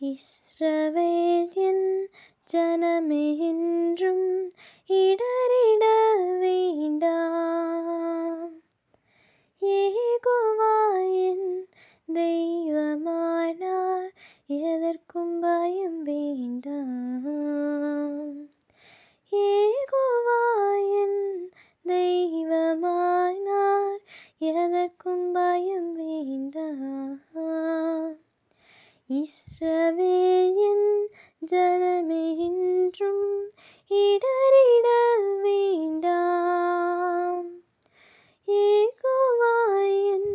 இஸ்ரவேல் என் ஜனமே என்றும் இடறிட வேண்டாம். யெகோவா என் தெய்வமானார், எதற்கும் பயம் வேண்டாம். யெகோவா என் தெய்வமானார், எதற்கும் பயம் வேண்டாம். இஸ்ரவேல் என் ஜனமே என்றும் இடறிட வேண்டாம். யெகோவா என்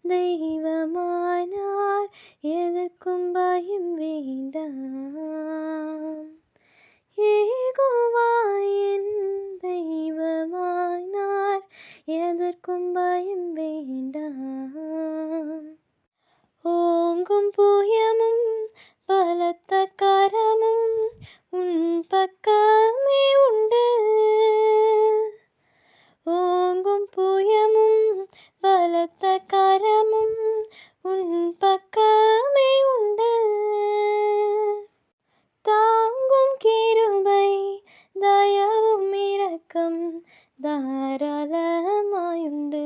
தெய்வமானார், எதற்கும் பயம் வேண்டாம். யெகோவா என் தெய்வமானார், எதற்கும் பயம் வேண்டாம். ஓங்கும் புயமும் பலத்த கரமும் உன் பக்கமே உண்டு. ஓங்கும் புயமும் பலத்த கரமும் உன் பக்கமே உண்டு. தாங்கும் கிருபை தயவும் இரக்கம் தாராளமாயுண்டு.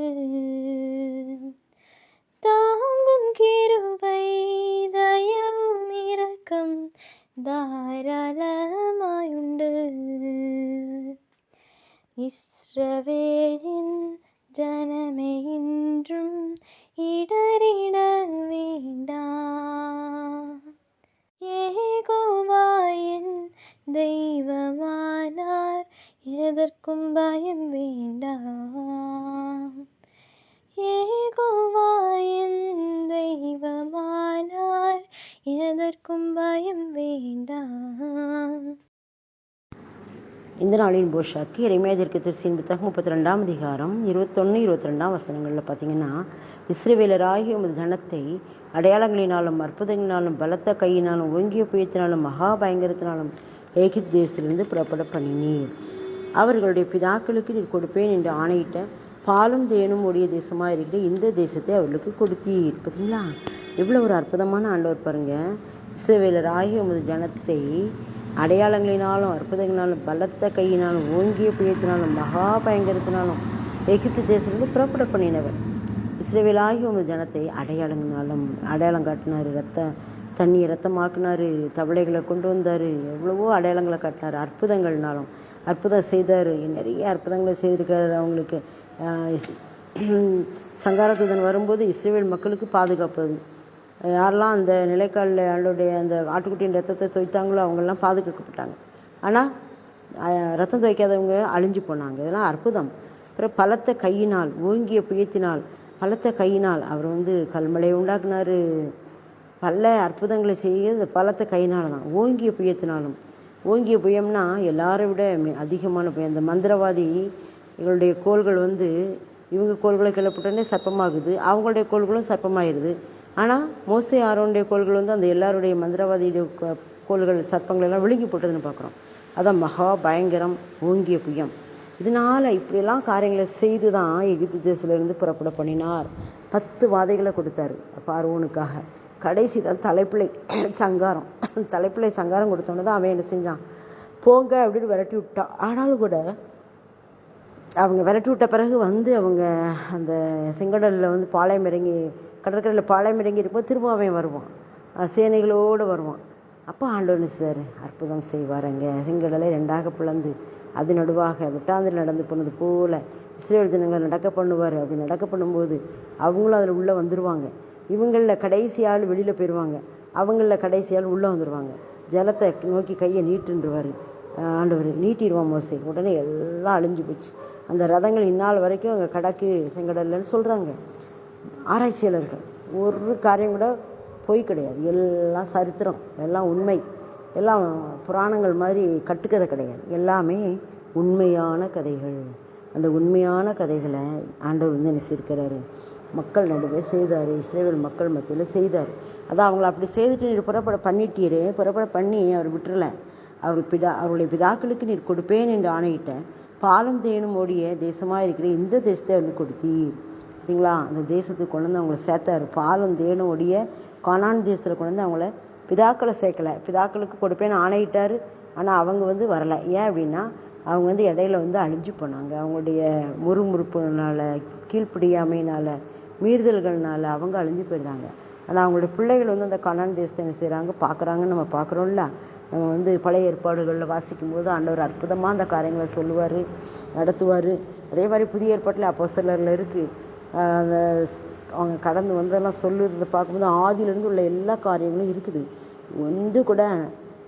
தாங்கும் கிருபை தயவும் இரக்கம் தாராளமாயுண்டு. இஸ்ரவேலின் ஜனமே என்றும் இடறிட வேண்டாம். யெகோவா என் தெய்வமானார், எதற்கும் பயம் வேண்டாம். யெகோவா என் தெய்வமானார், எதற்கும் பயம் வேண்டாம். இந்த நாளின் போஷாக்கு எரேமியா தீர்க்கதரிசியின் புத்தகம் 32ஆம் அதிகாரம் 21, 22 வசனங்களில் பார்த்தீங்கன்னா, இஸ்ரவேலராகிய உமது ஜனத்தை அடையாளங்களினாலும் அற்புதங்களினாலும் பலத்த கையினாலும் ஓங்கிய புயத்தினாலும் மகா பயங்கரத்தினாலும் எகிப்து தேசத்திலிருந்து புறப்பட பண்ணினீர். அவர்களுடைய பிதாக்களுக்கு நீர் கொடுப்பேன் என்று ஆணையிட்ட பாலும் தேனும் ஓடிய தேசமாக இருக்கிற இந்த தேசத்தை அவர்களுக்கு கொடுத்தீர். பார்த்தீங்களா, எவ்வளோ ஒரு அற்புதமான ஆண்டவர் பாருங்க. இஸ்ரவேலராகிய உமது ஜனத்தை அடையாளங்களினாலும் அற்புதங்களினாலும் பலத்த கையினாலும் ஓங்கிய புயத்தினாலும் மகா பயங்கரத்தினாலும் எகிப்து தேசத்திலிருந்து புறப்பட பண்ணினவர். இஸ்ரவேலாகிய உமது ஜனத்தை அடையாளம் காட்டினார். தண்ணியை ரத்தமாக்குனார். தவளைகளை கொண்டு வந்தார். எவ்வளவோ அடையாளங்களை காட்டினார். அற்புதங்கள்னாலும் அற்புதம் செய்தார். நிறைய அற்புதங்களை செய்திருக்காரு. அவங்களுக்கு சங்காரதூதன் வரும்போது இஸ்ரவேல் மக்களுக்கு பாதுகாப்பது. யாரெல்லாம் அந்த நிலைக்காலில் அவளுடைய அந்த ஆட்டுக்குட்டியின் ரத்தத்தை துவைத்தாங்களோ அவங்கெல்லாம் பாதுகாக்கப்பட்டாங்க. ஆனால் ரத்தம் துவைக்காதவங்க அழிஞ்சு போனாங்க. இதெல்லாம் அற்புதம். அப்புறம் பலத்த கையினால் ஓங்கிய புயத்தினால் பலத்த கையினால் அவர் கல்மழையை உண்டாக்குனார். பல அற்புதங்களை செய்ய பலத்த கையினால் தான். ஓங்கிய புயத்தினாலும், ஓங்கிய புயம்னா எல்லாரை விட அதிகமான புயம். அந்த மந்திரவாதி இவங்களுடைய கோள்கள் இவங்க கோள்களை கிளப்பிட்டோன்னே சர்ப்பமாகுது, அவங்களுடைய கோள்களும் சர்ப்பமாகிடுது. ஆனால் மோசே ஆரோனுடைய கோள்கள் அந்த எல்லாருடைய மந்திரவாதியுடைய கோள்கள் சர்ப்பங்களெல்லாம் விழுங்கி போட்டதுன்னு பார்க்குறோம். அதான் மகா பயங்கரம் ஓங்கிய புயம். இதனால் இப்படியெல்லாம் காரியங்களை செய்து தான் எகிப்து தேசத்திலிருந்து புறப்பட பண்ணினார். 10 வாதைகளை கொடுத்தாரு பார்வோனுக்காக. கடைசி தான் தலைப்பிள்ளை சங்காரம் கொடுத்தோன்னே தான் அவன் என்ன செஞ்சான், போங்க அப்படின்னு விரட்டி விட்டான். ஆனாலும் கூட அவங்க விரட்டி விட்ட பிறகு அவங்க அந்த செங்கடலில் பாளையம் இறங்கி கடற்கரையில் பாளையம் இறங்கி இருக்கும்போது திரும்ப அவன் வருவான், சேனைகளோடு வருவான். அப்போ ஆண்டவர் சார் அற்புதம் செய்வாருங்க. செங்கடலை 2ஆக பிளந்து அது நடுவாக விட்டாந்தில் நடந்து போனது போல் இஸ்ரவேல் ஜனங்களை நடக்க பண்ணுவார். அப்படி நடக்க பண்ணும்போது அவங்களும் அதில் உள்ளே வந்துடுவாங்க. இவங்களில் கடைசி ஆள் வெளியில் போயிடுவாங்க, அவங்களில் கடைசி ஆள் உள்ளே வந்துடுவாங்க. ஜலத்தை நோக்கி கையை நீட்டுன்றுவார் ஆண்டவர். நீட்டிடுவான் மோசே. உடனே எல்லாம் அழிஞ்சு போச்சு. அந்த ரதங்கள் இந்நாள் வரைக்கும் அங்கே கடக்கு செங்கடல்லன்னு சொல்கிறாங்க ஆராய்ச்சியாளர்கள். ஒரு காரியம் கூட பொய் கிடையாது. எல்லாம் சரித்திரம், எல்லாம் உண்மை, எல்லாம் புராணங்கள் மாதிரி கட்டுக்கதை கிடையாது. எல்லாமே உண்மையான கதைகள். அந்த உண்மையான கதைகளை ஆண்டவர் நினைச்சிருக்கிறாரு. மக்கள் நடுவே செய்தார். இஸ்ரவேல் மக்கள் மத்தியில் செய்தார். அதான் அவங்கள அப்படி செய்துட்டு நீர் புறப்பட பண்ணி அவர் விட்டுறலை. அவருடைய பிதாக்களுக்கு நீர் கொடுப்பேன் என்று ஆணையிட்ட பாலும் தேனும் ஓடிய தேசமாக இருக்கிற இந்த தேசத்தை அவருக்கு கொடுத்தீர். சரிங்களா, அந்த தேசத்துக்கு கொண்டு வந்து அவங்கள சேர்த்தாரு. பாலும் தேனும் ஓடிய கானான் தேசத்தில் கொண்டு வந்து அவங்கள பிதாக்களை சேர்க்கலை. பிதாக்களுக்கு கொடுப்பேன்னு ஆணையிட்டார். ஆனால் அவங்க வரலை. ஏன் அப்படின்னா அவங்க இடையில அழிஞ்சு போனாங்க. அவங்களுடைய முறுமுறுப்புனால, கீழ்ப்படியாமையினால், மீறுதல்கள்னால அவங்க அழிஞ்சு போயிருந்தாங்க. ஆனால் அவங்களுடைய பிள்ளைகள் அந்த கானான் தேசத்தை என்ன செய்கிறாங்க, பார்க்குறாங்கன்னு நம்ம பார்க்குறோம்ல. நம்ம பழைய ஏற்பாடுகளில் வாசிக்கும்போது ஆண்டவர் அற்புதமாக அந்த காரியங்களை சொல்லுவார், நடத்துவார். அதே மாதிரி புதிய ஏற்பாட்டில் அப்போஸ்தலரில் இருக்குது. அந்த அவங்க கடந்து வந்ததெல்லாம் சொல்லுறதை பார்க்கும்போது ஆதியிலேருந்து உள்ள எல்லா காரியங்களும் இருக்குது. ஒன்று கூட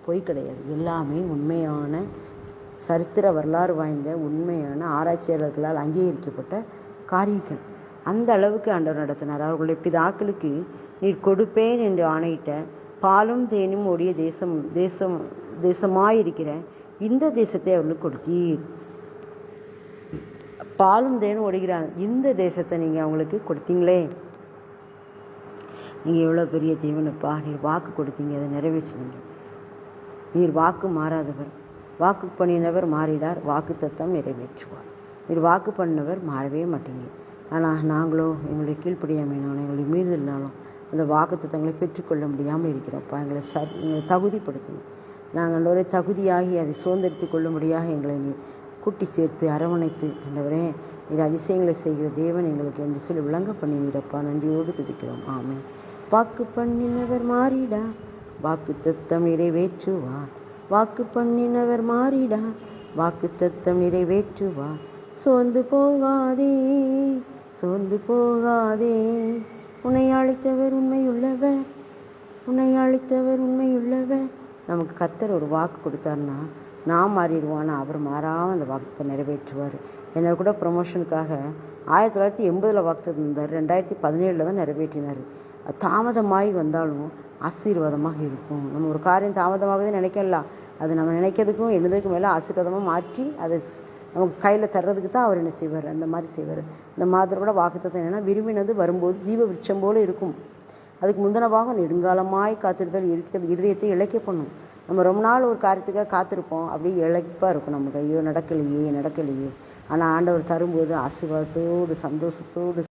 பொய் கிடையாது. எல்லாமே உண்மையான சரித்திர வரலாறு வாய்ந்த உண்மையான ஆராய்ச்சியாளர்களால் அங்கீகரிக்கப்பட்ட காரியங்கள். அந்த அளவுக்கு ஆண்டவர் நடத்தினார். அவர்களுடைய பிதாக்களுக்கு நீர் கொடுப்பேன் என்று ஆணையிட்ட பாலும் தேனும் ஓடிய தேசமாயிருக்கிற இந்த தேசத்தை அவர்களுக்கு கொடுத்தீர். பாலும் தேனும் ஓடுகிறார் இந்த தேசத்தை நீங்கள் அவங்களுக்கு கொடுத்தீங்களே. நீங்கள் எவ்வளோ பெரிய தேவனப்பா. நீர் வாக்கு கொடுத்தீங்க, அதை நிறைவேற்றினீங்க. நீர் வாக்கு மாறாதவர். வாக்கு பண்ணினவர் மாறிடார், வாக்கு தத்தம் நிறைவேற்றுவார். நீர் வாக்கு பண்ணவர் மாறவே மாட்டீங்க. ஆனால் நாங்களோ எங்களுடைய கீழ்ப்படியாமையினாலும் எங்களுடைய மீறுதல்னாலும் அந்த வாக்கு தத்தங்களை பெற்றுக்கொள்ள முடியாமல் இருக்கிறோம்ப்பா. எங்களை தகுதிப்படுத்தணும். நாங்கள் ஆண்டவரே தகுதியாகி அதை சுதந்திரித்து கொள்ளும்படியாக எங்களை நீர் கூட்டி சேர்த்து அரவணைத்து ஆண்டவரே நீர் அதிசயங்களை செய்கிற தேவன் எங்களுக்கு என்று சொல்லி விளங்க பண்ணினீரப்பா. நன்றியோடு துதிக்கிறோம். ஆமென். வாக்கு பண்ணினவர் மாறிடார், வாக்கு தத்தம் நிறைவேற்றுவார். வாக்கு பண்ணினவர் மாறிடார், வாக்கு தத்தம் நிறைவேற்றுவார். சோர்ந்து போகாதே, சோர்ந்து போகாதே. உன்னை அழைத்தவர் உண்மையுள்ளவர், உன்னை அழைத்தவர் உண்மையுள்ளவர். நமக்கு கர்த்தர் ஒரு வாக்கு கொடுத்தாருன்னா நான் மாறிடுவான், அவர் மாறாமல் அந்த வாக்குத்தை நிறைவேற்றுவார். என்னை கூட ப்ரொமோஷனுக்காக 1980 வாக்கு தந்தார். 2017 தான் நிறைவேற்றினார். தாமதமாகி வந்தாலும் ஆசீர்வாதமாக இருக்கும். நம்ம ஒரு காரியம் தாமதமாகுதுன்னு நினைக்கலாம், அது நம்ம நினைக்கிறதுக்கும் எழுதுறதுக்கும் மேலே ஆசீர்வாதமாக மாற்றி அதை நமக்கு கையில் தர்றதுக்கு தான் அவர் என்ன செய்வார், அந்த மாதிரி செய்வார். இந்த மாதிரி கூட வாக்குத்தத்தம் என்னென்னா, விரும்பினது வரும்போது ஜீவ விருட்சம் போல் இருக்கும். அதுக்கு முந்தின பாகம் நெடுங்காலமாய் காத்திருத்தல் இருக்கிறது இருதயத்தை இழைக்க பண்ணும். நம்ம ரொம்ப நாள் ஒரு காரியத்துக்காக காத்திருப்போம், அப்படியே இழைப்பாக இருக்கும் நமக்கு. ஐயோ நடக்கலையே நடக்கலையே. ஆனால் ஆண்டவர் தரும்போது ஆசீர்வாதத்தோடு சந்தோஷத்தோடு